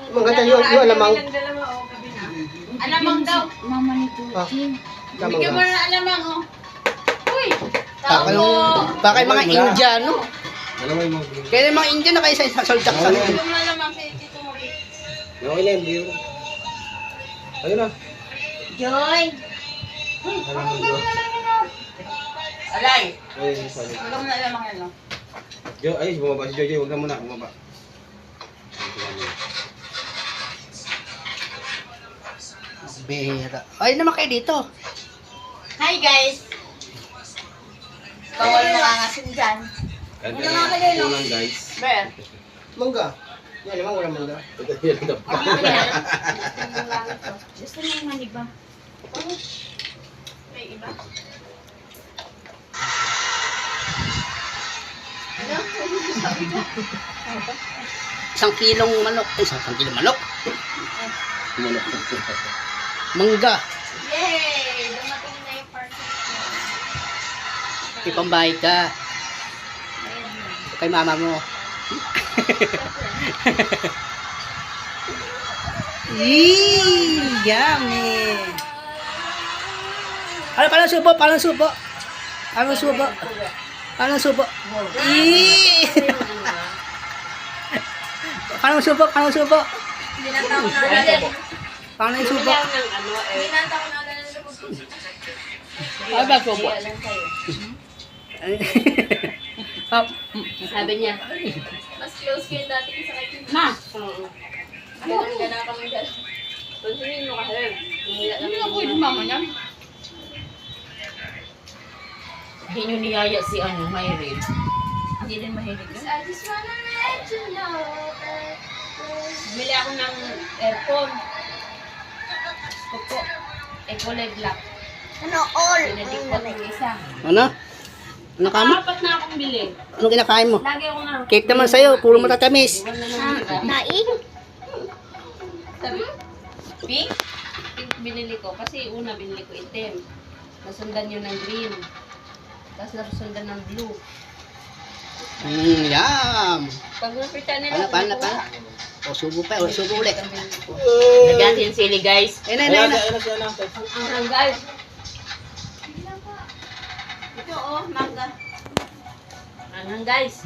Maganda yung alamang. Alamang daw. Mama ni Tuti. Bigyan mo na alamang, oh. Uy! Baka yung mga Indiano. Dalawa yung mga Kaya yung mga Indian na kayo sa soldak sa Bigyan mo na alamang kay Tito mo. yung ilan, di yun. Ayun na. Joy! Alay! Ay, sorry. Bigyan mo na alamang yan, oh. Jo, ay, bumaba si Jojo. Huwag na muna, bumaba. Bihira. Ay, naman kayo dito. Hi, guys! Bawal nangangasin dyan. Kulang, guys. Ber. Mangga. Yan, naman walang mangga. Gusto niya yung maniba. May iba. Isang kilong manok. Ay, isang kilong manok. Mangga. Yay! Dumating na yung parcel. Ipambayad ka. Kay mama mo. Yee! Yummy! Ano, paano subo? Paano subo? Paano subo? Paano subo? Yee! Paano subo? Paano subo? Binanta ko na ulit. Paano yung subo? Binanta ko na ulit. Ano ba subo? Ah, Sabi niya, Mas close kayo dati sa kay Tito. Ma! Ano na kami dyan? Tuntunin mo kasi. Hindi na pwede mama niya. Hindi nyo niyaya si Mayrin. Hindi din mahilig yun. I just wanna let you know that Bumili ako ng aircon. Kuko. Kulay black. ano all? Pinadikot yung isa. ano? Ano ka mo? Apat na akong bili. Anong kinakain mo? Lagi ako na. Cake naman sa'yo, puro matatamis. Naing? Sabi, pink? Pink binili ko. Kasi una binili ko itim. Nasundan yun ng green. Tapos nasundan ng blue. Yum! Pag napita nila, Paano? O, subo pa. O, subo ulit. Lagyan yung sili, guys. Ayun na. Ang guys. Ito oh, mangga. Ang guys.